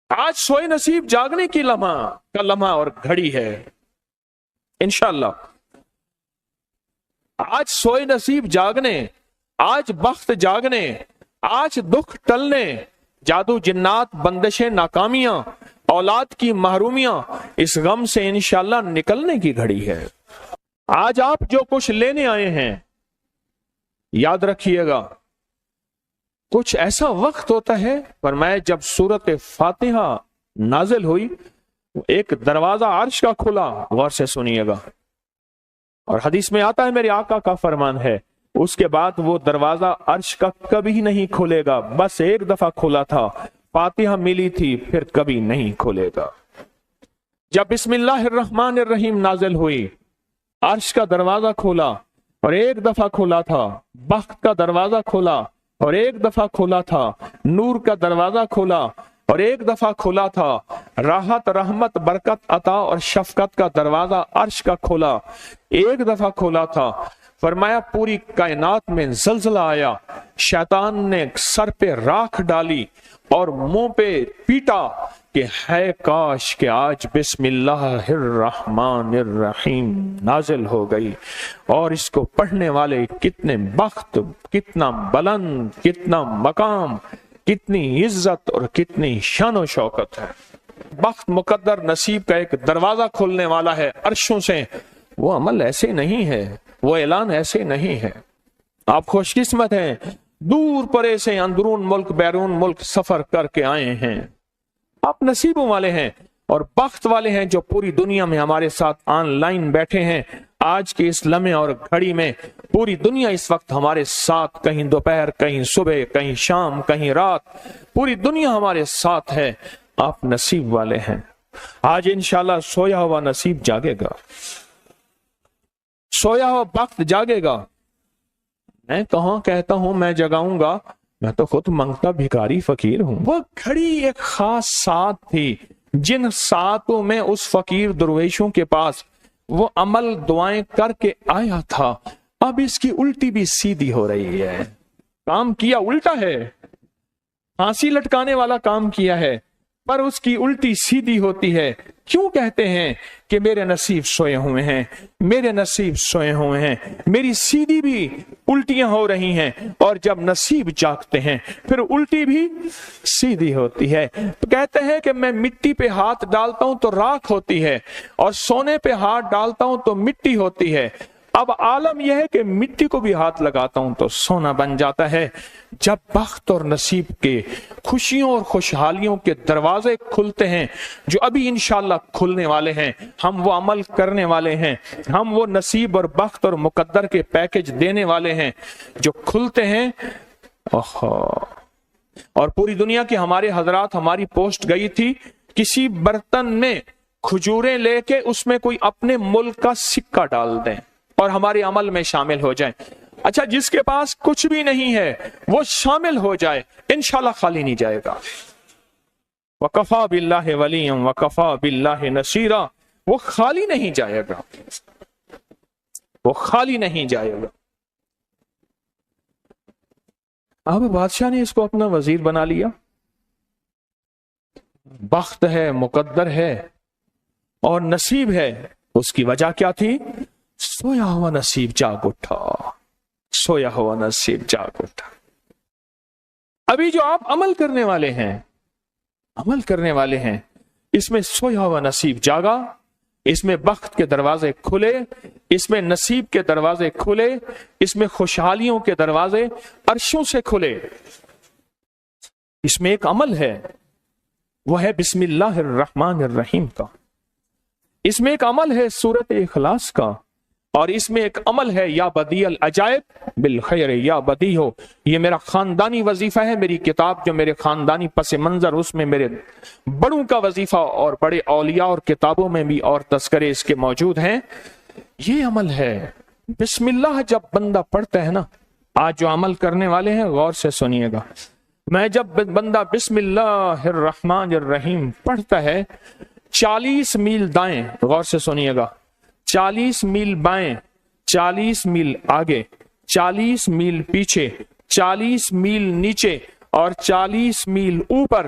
آج سوئے نصیب جاگنے کی لمحہ اور گھڑی ہے انشاءاللہ. آج سوئے نصیب جاگنے، آج بخت جاگنے، آج دکھ ٹلنے، جادو جنات بندشیں ناکامیاں، اولاد کی محرومیاں، اس غم سے انشاءاللہ نکلنے کی گھڑی ہے. آج آپ جو کچھ لینے آئے ہیں یاد رکھیے گا کچھ ایسا وقت ہوتا ہے، فرمایا جب سورت فاتحہ نازل ہوئی ایک دروازہ عرش کا کھلا، غور سے سنیے گا، اور حدیث میں آتا ہے میرے آقا کا فرمان ہے اس کے بعد وہ دروازہ عرش کا کبھی نہیں کھلے گا، بس ایک دفعہ کھلا تھا، فاتحہ ملی تھی، پھر کبھی نہیں کھلے گا. جب بسم اللہ الرحمن الرحیم نازل ہوئی عرش کا دروازہ کھولا اور ایک دفعہ کھولا تھا، بخت کا دروازہ کھولا اور ایک دفعہ کھولا تھا، نور کا دروازہ کھولا اور ایک دفعہ کھولا تھا، راحت رحمت برکت عطا اور شفقت کا دروازہ عرش کا کھولا، ایک دفعہ کھولا تھا. فرمایا پوری کائنات میں زلزلہ آیا، شیطان نے سر پہ راکھ ڈالی اور منہ پہ پیٹا کہ ہے کاش کہ آج بسم اللہ الرحمن الرحیم نازل ہو گئی، اور اس کو پڑھنے والے کتنے بخت، کتنا بلند، کتنا مقام، کتنی عزت اور کتنی شان و شوکت ہے. بخت مقدر نصیب کا ایک دروازہ کھولنے والا ہے عرشوں سے. وہ عمل ایسے نہیں ہے، وہ اعلان ایسے نہیں ہے. آپ خوش قسمت ہیں، دور پرے سے اندرون ملک بیرون ملک سفر کر کے آئے ہیں. آپ نصیبوں والے ہیں اور بخت والے ہیں جو پوری دنیا میں ہمارے ساتھ آن لائن بیٹھے ہیں. آج کے اس لمحے اور گھڑی میں پوری دنیا اس وقت ہمارے ساتھ، کہیں دوپہر، کہیں صبح، کہیں شام، کہیں رات، پوری دنیا ہمارے ساتھ ہے. آپ نصیب والے ہیں. آج انشاءاللہ سویا ہوا نصیب جاگے گا، سویا ہوا بخت جاگے گا. میں کہاں کہتا ہوں میں جگاؤں گا، میں تو خود منگتا بھکاری فقیر ہوں. وہ گھڑی ایک خاص ساتھ تھی جن ساتوں میں اس فقیر درویشوں کے پاس وہ عمل دعائیں کر کے آیا تھا. اب اس کی الٹی بھی سیدھی ہو رہی ہے. کام کیا الٹا ہے، پھانسی لٹکانے والا کام کیا ہے، پر اس کی الٹی سیدھی ہوتی ہے. کیوں کہتے ہیں کہ میرے نصیب سوئے ہوئے ہیں، میرے نصیب سوئے ہوئے ہیں، میری سیدھی بھی الٹیاں ہو رہی ہیں، اور جب نصیب جاگتے ہیں پھر الٹی بھی سیدھی ہوتی ہے. کہتے ہیں کہ میں مٹی پہ ہاتھ ڈالتا ہوں تو راکھ ہوتی ہے، اور سونے پہ ہاتھ ڈالتا ہوں تو مٹی ہوتی ہے. اب عالم یہ ہے کہ مٹی کو بھی ہاتھ لگاتا ہوں تو سونا بن جاتا ہے. جب بخت اور نصیب کے خوشیوں اور خوشحالیوں کے دروازے کھلتے ہیں جو ابھی انشاءاللہ کھلنے والے ہیں، ہم وہ عمل کرنے والے ہیں، ہم وہ نصیب اور بخت اور مقدر کے پیکج دینے والے ہیں جو کھلتے ہیں. اور پوری دنیا کے ہمارے حضرات، ہماری پوسٹ گئی تھی کسی برتن میں کھجوریں لے کے اس میں کوئی اپنے ملک کا سکہ ڈال دیں اور ہمارے عمل میں شامل ہو جائیں. اچھا، جس کے پاس کچھ بھی نہیں ہے وہ شامل ہو جائے، انشاءاللہ خالی نہیں جائے گا. وَكَفَى بِاللَّهِ وَلِيًّا وَكَفَى بِاللَّهِ نَصِيرًا. وہ خالی نہیں جائے گا، وہ خالی نہیں جائے گا. اب بادشاہ نے اس کو اپنا وزیر بنا لیا. بخت ہے، مقدر ہے اور نصیب ہے. اس کی وجہ کیا تھی؟ سویا ہوا نصیب جاگ اٹھا، سویا ہوا نصیب جاگ اٹھا. ابھی جو آپ عمل کرنے والے ہیں، عمل کرنے والے ہیں، اس میں سویا ہوا نصیب جاگا، اس میں بخت کے دروازے کھلے، اس میں نصیب کے دروازے کھلے، اس میں خوشحالیوں کے دروازے عرشوں سے کھلے. اس میں ایک عمل ہے، وہ ہے بسم اللہ الرحمن الرحیم کا. اس میں ایک عمل ہے سورت اخلاص کا، اور اس میں ایک عمل ہے یا بدیع العجائب بالخیر یا بدیع ہو. یہ میرا خاندانی وظیفہ ہے، میری کتاب جو میرے خاندانی پس منظر، اس میں میرے بڑوں کا وظیفہ اور بڑے اولیاء اور کتابوں میں بھی اور تذکرے اس کے موجود ہیں. یہ عمل ہے بسم اللہ. جب بندہ پڑھتا ہے نا، آج جو عمل کرنے والے ہیں غور سے سنیے گا، میں جب بندہ بسم اللہ الرحمن الرحیم پڑھتا ہے، 40 میل دائیں، غور سے سنیے گا، 40 میل بائیں، 40 میل آگے، 40 میل پیچھے، 40 میل نیچے اور 40 میل اوپر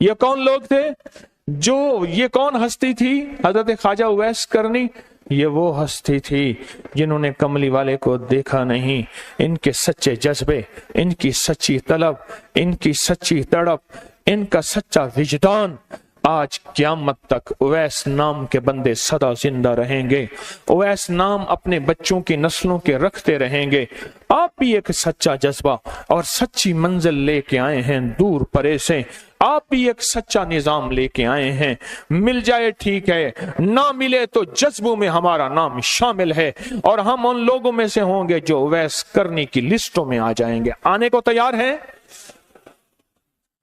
یہ کون لوگ تھے؟ یہ کون ہستی تھی؟ حضرت خواجہ اویس کرنی، یہ وہ ہستی تھی جنہوں نے کملی والے کو دیکھا نہیں۔ ان کے سچے جذبے، ان کی سچی طلب، ان کی سچی تڑپ، ان کا سچا وجدان، آج قیامت تک اویس نام کے بندے سدا زندہ رہیں گے۔ اویس نام اپنے بچوں کی نسلوں کے رکھتے رہیں گے۔ آپ بھی ایک سچا جذبہ اور سچی منزل لے کے آئے ہیں دور پرے سے، آپ بھی ایک سچا نظام لے کے آئے ہیں۔ مل جائے ٹھیک ہے، نہ ملے تو جذبوں میں ہمارا نام شامل ہے، اور ہم ان لوگوں میں سے ہوں گے جو اویس کرنی کی لسٹوں میں آ جائیں گے۔ آنے کو تیار ہیں؟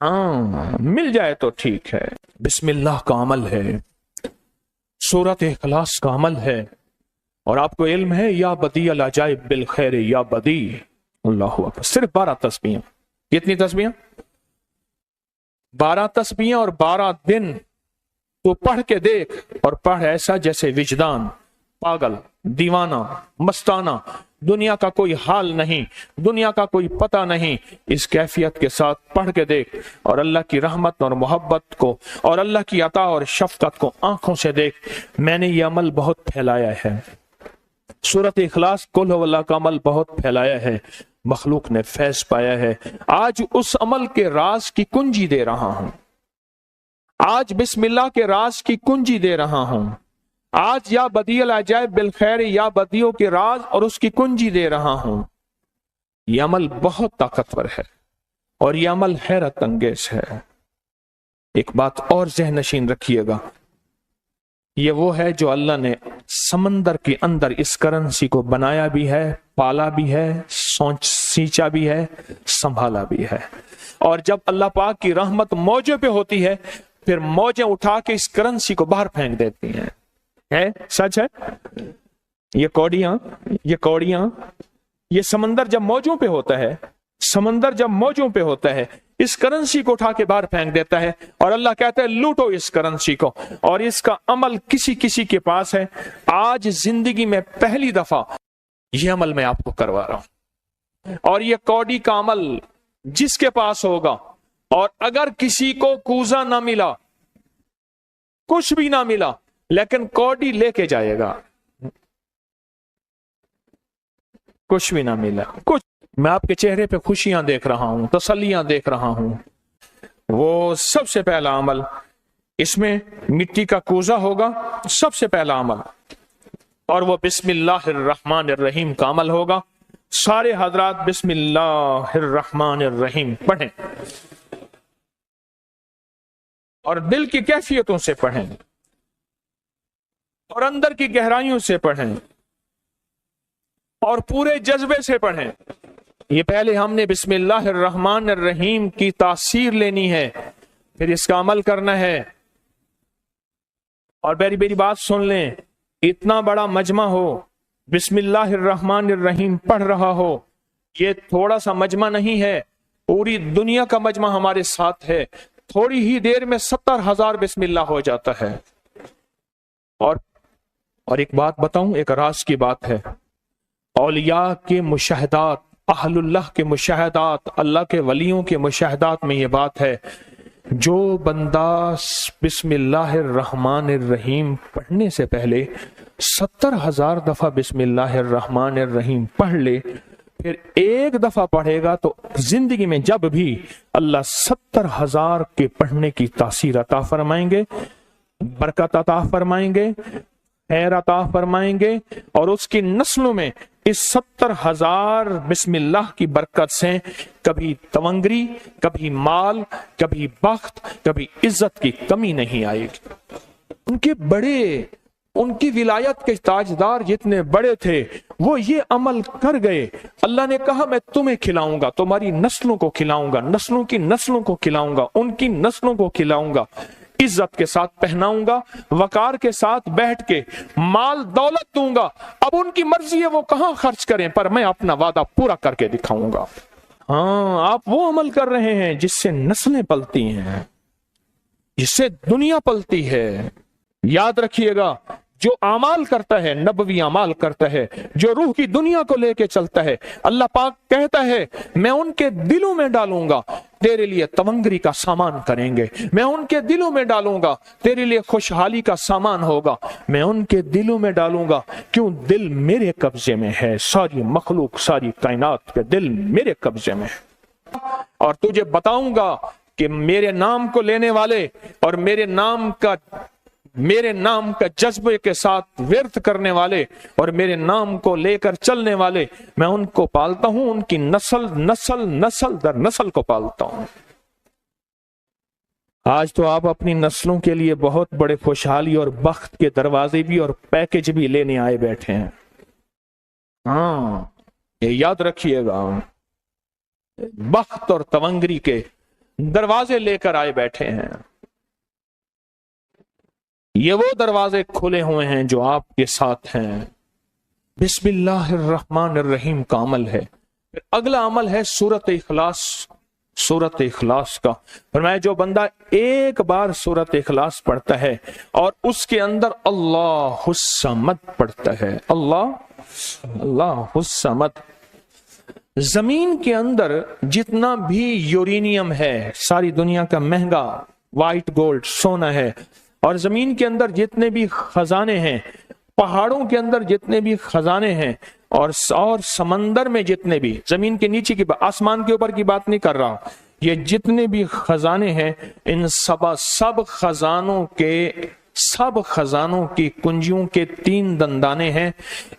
ہاں، مل جائے تو ٹھیک ہے۔ بسم اللہ کا عمل ہے، سورۃ اخلاص کا عمل ہے، اور آپ کو علم ہے یا بدیع العجائب بالخیر یا بدیع۔ اللہ اکبر، صرف 12 تسبیحیں۔ کتنی تسبیحیں؟ 12 تسبیحیں اور 12 دن تو پڑھ کے دیکھ، اور پڑھ ایسا جیسے وجدان پاگل، دیوانہ، مستانہ، دنیا کا کوئی حال نہیں، دنیا کا کوئی پتہ نہیں، اس کیفیت کے ساتھ پڑھ کے دیکھ، اور اللہ کی رحمت اور محبت کو اور اللہ کی عطا اور شفقت کو آنکھوں سے دیکھ۔ میں نے یہ عمل بہت پھیلایا ہے، سورۃ اخلاص قل هو اللہ کا عمل بہت پھیلایا ہے، مخلوق نے فیض پایا ہے۔ آج اس عمل کے راز کی کنجی دے رہا ہوں، آج بسم اللہ کے راز کی کنجی دے رہا ہوں، آج یا بدیع العجائب بالخیر یا بدیعوں کے راز اور اس کی کنجی دے رہا ہوں۔ یہ عمل بہت طاقتور ہے اور یہ عمل حیرت انگیز ہے۔ ایک بات اور ذہن نشین رکھیے گا، یہ وہ ہے جو اللہ نے سمندر کے اندر اس کرنسی کو بنایا بھی ہے، پالا بھی ہے، سینچا بھی ہے، سنبھالا بھی ہے، اور جب اللہ پاک کی رحمت موجوں پہ ہوتی ہے پھر موجیں اٹھا کے اس کرنسی کو باہر پھینک دیتی ہیں۔ ہے سچ ہے؟ یہ کوڑیاں یہ سمندر جب موجوں پہ ہوتا ہے، سمندر جب موجوں پہ ہوتا ہے اس کرنسی کو اٹھا کے باہر پھینک دیتا ہے، اور اللہ کہتا ہے لوٹو اس کرنسی کو، اور اس کا عمل کسی کے پاس ہے۔ آج زندگی میں پہلی دفعہ یہ عمل میں آپ کو کروا رہا ہوں، اور یہ کوڑی کا عمل جس کے پاس ہوگا، اور اگر کسی کو کوزہ نہ ملا، کچھ بھی نہ ملا، لیکن کوڑی لے کے جائے گا، کچھ بھی نہ ملا، کچھ، میں آپ کے چہرے پہ خوشیاں دیکھ رہا ہوں، تسلیاں دیکھ رہا ہوں، وہ سب سے پہلا عمل، اس میں مٹی کا کوزہ ہوگا، سب سے پہلا عمل، اور وہ بسم اللہ الرحمن الرحیم کا عمل ہوگا۔ سارے حضرات بسم اللہ الرحمن الرحیم پڑھیں، اور دل کی کیفیتوں سے پڑھیں، اور اندر کی گہرائیوں سے پڑھیں، اور پورے جذبے سے پڑھیں۔ یہ پہلے ہم نے بسم اللہ الرحمن الرحیم کی تاثیر لینی ہے، پھر اس کا عمل کرنا ہے۔ اور میری بات سن لیں، اتنا بڑا مجمع ہو، بسم اللہ الرحمن الرحیم پڑھ رہا ہو، یہ تھوڑا سا مجمع نہیں ہے، پوری دنیا کا مجمع ہمارے ساتھ ہے، تھوڑی ہی دیر میں 70,000 بسم اللہ ہو جاتا ہے۔ اور ایک بات بتاؤں، ایک راز کی بات ہے، اولیاء کے مشاہدات، اہل اللہ کے مشاہدات، اللہ کے ولیوں کے مشاہدات میں یہ بات ہے، جو بندہ بسم اللہ الرحمن الرحیم پڑھنے سے پہلے 70,000 دفعہ بسم اللہ الرحمن الرحیم پڑھ لے، پھر ایک دفعہ پڑھے گا تو زندگی میں جب بھی اللہ 70,000 کے پڑھنے کی تاثیر عطا فرمائیں گے، برکت عطا فرمائیں گے، خیر عطا فرمائیں گے، اور اس کی نسلوں میں اس 70,000 بسم اللہ کی برکت سے کبھی تونگری، کبھی مال، کبھی بخت، کبھی عزت کی کمی نہیں آئے گی۔ ان کی ولایت کے تاجدار جتنے بڑے تھے وہ یہ عمل کر گئے، اللہ نے کہا میں تمہیں کھلاؤں گا، تمہاری نسلوں کو کھلاؤں گا، نسلوں کی نسلوں کو کھلاؤں گا، ان کی نسلوں کو کھلاؤں گا، عزت کے ساتھ پہناؤں گا، وقار کے ساتھ بیٹھ کے مال دولت دوں گا، اب ان کی مرضی ہے وہ کہاں خرچ کریں، پر میں اپنا وعدہ پورا کر کے دکھاؤں گا۔ ہاں، آپ وہ عمل کر رہے ہیں جس سے نسلیں پلتی ہیں، جس سے دنیا پلتی ہے۔ یاد رکھیے گا، جو اعمال کرتا ہے، نبوی اعمال کرتا ہے، جو روح کی دنیا کو لے کے چلتا ہے، اللہ پاک کہتا ہے میں ان کے دلوں میں ڈالوں گا تیرے لیے تونگری کا سامان کریں گے، میں ان کے دلوں میں ڈالوں گا تیرے لیے خوشحالی کا سامان ہوگا، میں ان کے دلوں میں ڈالوں گا، کیوں دل میرے قبضے میں ہے، ساری مخلوق ساری کائنات کے دل میرے قبضے میں ہے، اور تجھے بتاؤں گا کہ میرے نام کو لینے والے اور میرے نام کا جذبے کے ساتھ ورد کرنے والے اور میرے نام کو لے کر چلنے والے، میں ان کو پالتا ہوں، ان کی نسل در نسل کو پالتا ہوں۔ آج تو آپ اپنی نسلوں کے لیے بہت بڑے خوشحالی اور بخت کے دروازے بھی اور پیکج بھی لینے آئے بیٹھے ہیں۔ ہاں، یہ یاد رکھیے گا، بخت اور تونگری کے دروازے لے کر آئے بیٹھے ہیں۔ یہ وہ دروازے کھلے ہوئے ہیں جو آپ کے ساتھ ہیں۔ بسم اللہ الرحمن الرحیم کا عمل ہے۔ پھر اگلا عمل ہے سورۃ اخلاص، سورۃ اخلاص کا۔ فرمایا جو بندہ ایک بار سورۃ اخلاص پڑھتا ہے اور اس کے اندر اللہ الصمد پڑھتا ہے، اللہ الصمد، زمین کے اندر جتنا بھی یورینیم ہے، ساری دنیا کا مہنگا وائٹ گولڈ سونا ہے، اور زمین کے اندر جتنے بھی خزانے ہیں، پہاڑوں کے اندر جتنے بھی خزانے ہیں، اور سمندر میں جتنے بھی، زمین کے نیچے کی آسمان کے اوپر کی بات نہیں کر رہا، یہ جتنے بھی خزانے ہیں، ان سب خزانوں کی کنجیوں کے 3 دندانے ہیں،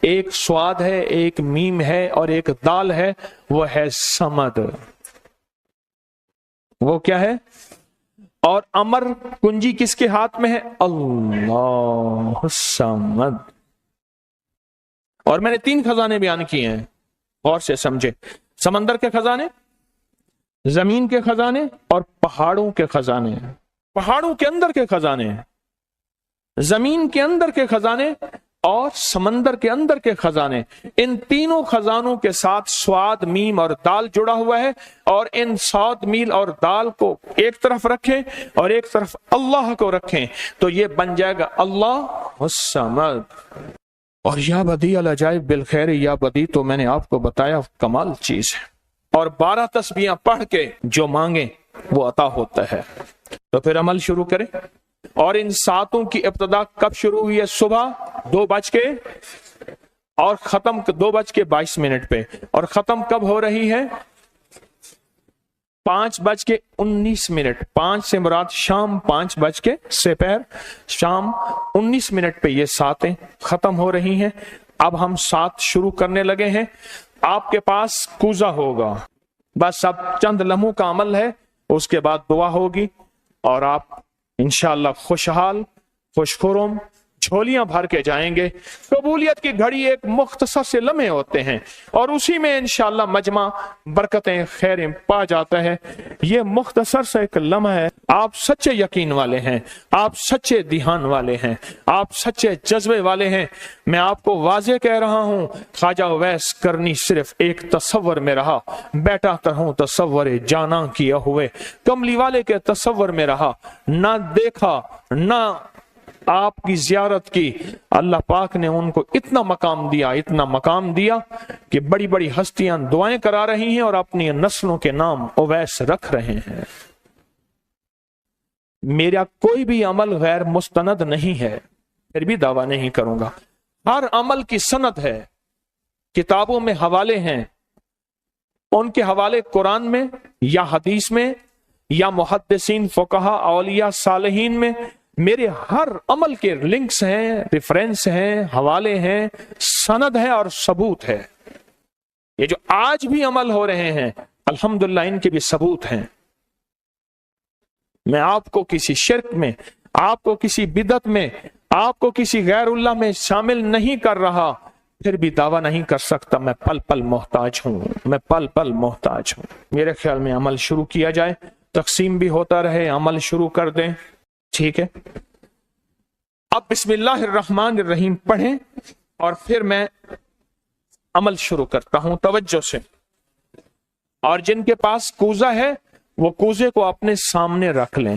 ایک سواد ہے، ایک میم ہے اور ایک دال ہے، وہ ہے سمد۔ وہ کیا ہے؟ اور امر کنجی کس کے ہاتھ میں ہے؟ اللہ الصمد۔ اور میں نے 3 خزانے بیان کیے ہیں، غور سے سمجھے، سمندر کے خزانے، زمین کے خزانے اور پہاڑوں کے خزانے، پہاڑوں کے اندر کے خزانے، زمین کے اندر کے خزانے اور سمندر کے اندر کے خزانے۔ ان تینوں خزانوں کے ساتھ سواد، میم اور دال جڑا ہوا ہے، اور ان سواد، میل اور دال کو ایک طرف رکھیں اور ایک طرف اللہ کو رکھیں تو یہ بن جائے گا اللہ الصمد۔ اور یا بدیع العجائب بالخیر، یا بدیع تو میں نے آپ کو بتایا کمال چیز ہے، اور 12 تسبیحاں پڑھ کے جو مانگیں وہ عطا ہوتا ہے۔ تو پھر عمل شروع کریں۔ اور ان 7 کی ابتدا کب شروع ہوئی ہے؟ صبح 2 بج کے اور ختم 2 بج کے 22 منٹ پہ، اور ختم کب ہو رہی ہے؟ 5 بج کے 19 منٹ۔ 5 سے مراد شام 5 بج کے سپہر شام 19 منٹ پہ یہ 7 ختم ہو رہی ہیں۔ اب ہم 7 شروع کرنے لگے ہیں۔ آپ کے پاس کوزہ ہوگا، بس اب چند لمحوں کا عمل ہے، اس کے بعد دعا ہوگی اور آپ انشاءاللہ خوشحال خوشخرم جھولیاں بھر کے جائیں گے۔ قبولیت کی گھڑی ایک مختصر سے لمحے ہوتے ہیں اور اسی میں انشاءاللہ مجمع برکتیں خیریں پا جاتا ہے۔ یہ مختصر سے ایک لمحہ ہے۔ آپ سچے یقین والے ہیں، آپ سچے دھیان والے ہیں، آپ سچے جذبے والے ہیں۔ میں آپ کو واضح کہہ رہا ہوں، خواجہ اویس کرنی صرف ایک تصور میں رہا، بیٹا ترہوں تصور جانا کیا ہوئے، کملی والے کے تصور میں رہا، نہ دیکھا نہ آپ کی زیارت کی۔ اللہ پاک نے ان کو اتنا مقام دیا کہ بڑی بڑی ہستیاں دعائیں کرا رہی ہیں اور اپنی نسلوں کے نام اویس رکھ رہے ہیں۔ میرا کوئی بھی عمل غیر مستند نہیں ہے، پھر بھی دعویٰ نہیں کروں گا۔ ہر عمل کی سند ہے، کتابوں میں حوالے ہیں، ان کے حوالے قرآن میں یا حدیث میں یا محدثین، فقہاء، اولیاء، صالحین میں۔ میرے ہر عمل کے لنکس ہیں، ریفرنس ہیں، حوالے ہیں، سند ہے اور ثبوت ہے۔ یہ جو آج بھی عمل ہو رہے ہیں الحمدللہ ان کے بھی ثبوت ہیں۔ میں آپ کو کسی شرک میں، آپ کو کسی بدعت میں، آپ کو کسی غیر اللہ میں شامل نہیں کر رہا، پھر بھی دعویٰ نہیں کر سکتا میں پل پل محتاج ہوں، میں پل پل محتاج ہوں۔ میرے خیال میں عمل شروع کیا جائے، تقسیم بھی ہوتا رہے، عمل شروع کر دیں، ٹھیک ہے؟ اب بسم اللہ الرحمن الرحیم پڑھیں اور پھر میں عمل شروع کرتا ہوں توجہ سے۔ اور جن کے پاس کوزہ ہے وہ کوزے کو اپنے سامنے رکھ لیں۔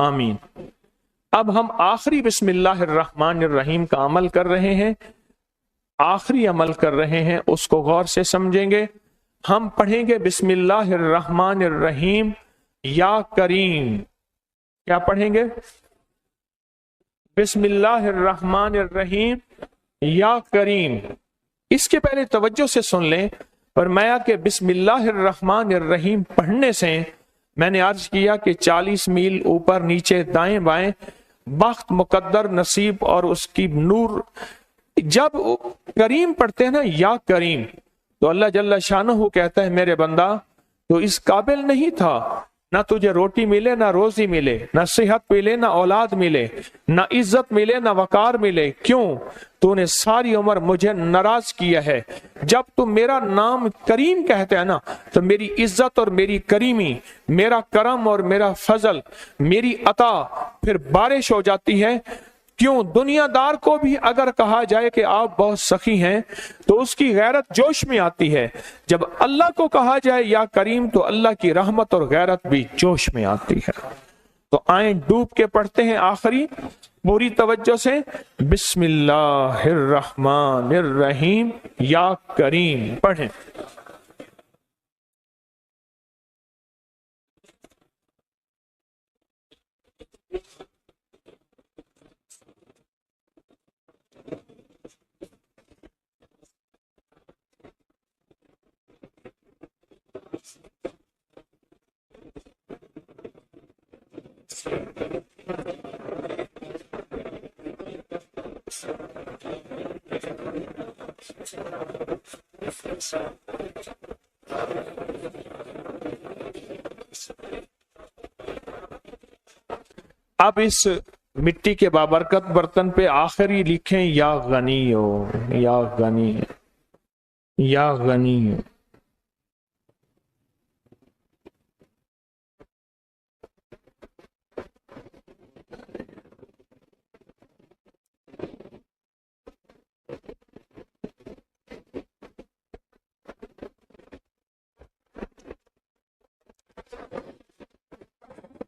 آمین۔ اب ہم آخری بسم اللہ الرحمن الرحیم کا عمل کر رہے ہیں، آخری عمل کر رہے ہیں، اس کو غور سے سمجھیں گے۔ ہم پڑھیں گے بسم اللہ الرحمن الرحیم یا کریم۔ کیا پڑھیں گے؟ بسم اللہ الرحمن الرحیم یا کریم۔ اس کے پہلے توجہ سے سن لیں، فرمایا کہ بسم اللہ الرحمن الرحیم پڑھنے سے میں نے عرض کیا کہ 40 میل اوپر نیچے دائیں بائیں بخت، مقدر، نصیب اور اس کی نور۔ جب کریم پڑھتے ہیں نا، یا کریم، تو اللہ جل شانہ کہتا ہے میرے بندہ تو اس قابل نہیں تھا، نہ تجھے روٹی ملے، نہ روزی ملے، نہ صحت ملے، نہ اولاد ملے، نہ عزت ملے، نہ وقار ملے۔ کیوں؟ تو نے ساری عمر مجھے ناراض کیا ہے۔ جب تم میرا نام کریم کہتے ہیں نا، تو میری عزت اور میری کریمی، میرا کرم اور میرا فضل، میری عطا پھر بارش ہو جاتی ہے۔ کیوں؟ دنیا دار کو بھی اگر کہا جائے کہ آپ بہت سخی ہیں تو اس کی غیرت جوش میں آتی ہے، جب اللہ کو کہا جائے یا کریم تو اللہ کی رحمت اور غیرت بھی جوش میں آتی ہے۔ تو آئیں ڈوب کے پڑھتے ہیں آخری پوری توجہ سے، بسم اللہ الرحمن الرحیم یا کریم پڑھیں۔ اب اس مٹی کے بابرکت برتن پہ آخری لکھیں یا غنی ہو، یا غنی، یا غنی۔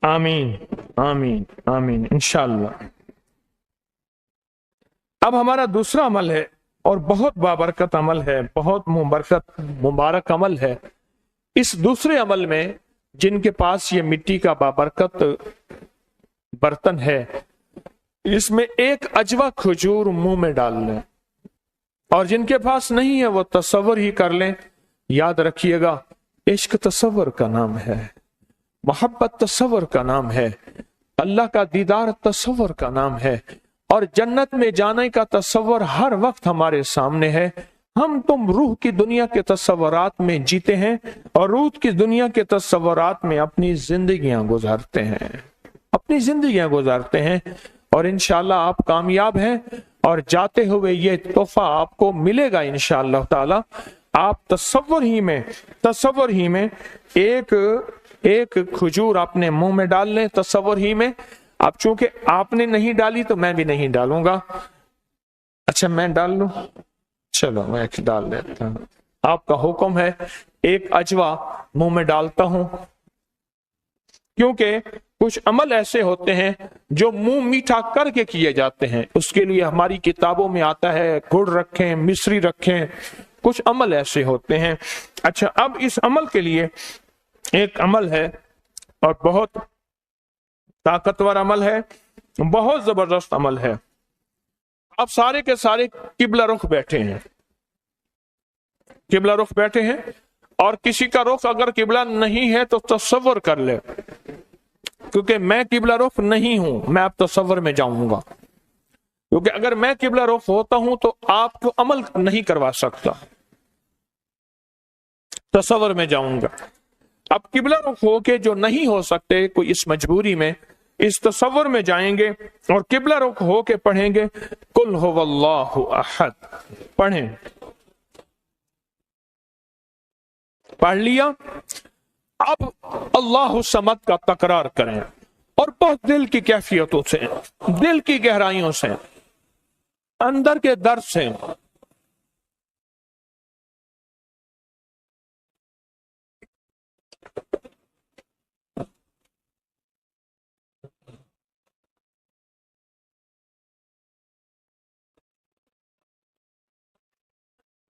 آمین آمین آمین انشاءاللہ۔ اب ہمارا دوسرا عمل ہے اور بہت بابرکت عمل ہے، بہت مبارک عمل ہے۔ اس دوسرے عمل میں جن کے پاس یہ مٹی کا بابرکت برتن ہے، اس میں ایک اجوا کھجور منہ میں ڈال لیں، اور جن کے پاس نہیں ہے وہ تصور ہی کر لیں۔ یاد رکھیے گا، عشق تصور کا نام ہے، محبت تصور کا نام ہے، اللہ کا دیدار تصور کا نام ہے، اور جنت میں جانے کا تصور ہر وقت ہمارے سامنے ہے۔ ہم تم روح کی دنیا کے تصورات میں جیتے ہیں اور روح کی دنیا کے تصورات میں اپنی زندگیاں گزارتے ہیں، اپنی زندگیاں گزارتے ہیں، اور انشاءاللہ آپ کامیاب ہیں، اور جاتے ہوئے یہ تحفہ آپ کو ملے گا انشاءاللہ تعالی۔ آپ تصور ہی میں ایک کھجور اپنے منہ میں ڈال لیں، تصور ہی میں۔ اب چونکہ آپ نے نہیں ڈالی تو میں بھی نہیں ڈالوں گا۔ اچھا میں ڈال لوں؟ چلو میں ڈال دیتا ہوں، آپ کا حکم ہے۔ ایک اجوا منہ میں ڈالتا ہوں، کیونکہ کچھ عمل ایسے ہوتے ہیں جو منہ میٹھا کر کے کیے جاتے ہیں، اس کے لیے ہماری کتابوں میں آتا ہے گڑ رکھیں، مصری رکھیں، کچھ عمل ایسے ہوتے ہیں۔ اچھا اب اس عمل کے لیے ایک عمل ہے اور بہت طاقتور عمل ہے، بہت زبردست عمل ہے۔ اب سارے کے سارے قبلہ رخ بیٹھے ہیں، قبلہ رخ بیٹھے ہیں، اور کسی کا رخ اگر قبلہ نہیں ہے تو تصور کر لے، کیونکہ میں قبلہ رخ نہیں ہوں، میں اب تصور میں جاؤں گا، کیونکہ اگر میں قبلہ رخ ہوتا ہوں تو آپ کو عمل نہیں کروا سکتا، تصور میں جاؤں گا۔ اب قبلہ رخ ہو کے جو نہیں ہو سکتے، کوئی اس مجبوری میں اس تصور میں جائیں گے اور قبلہ رخ ہو کے پڑھیں گے قل هو اللہ احد، پڑھیں۔ پڑھ لیا؟ اب اللہ الصمد کا تکرار کریں، اور بہت دل کی کیفیتوں سے، دل کی گہرائیوں سے، اندر کے درد سے۔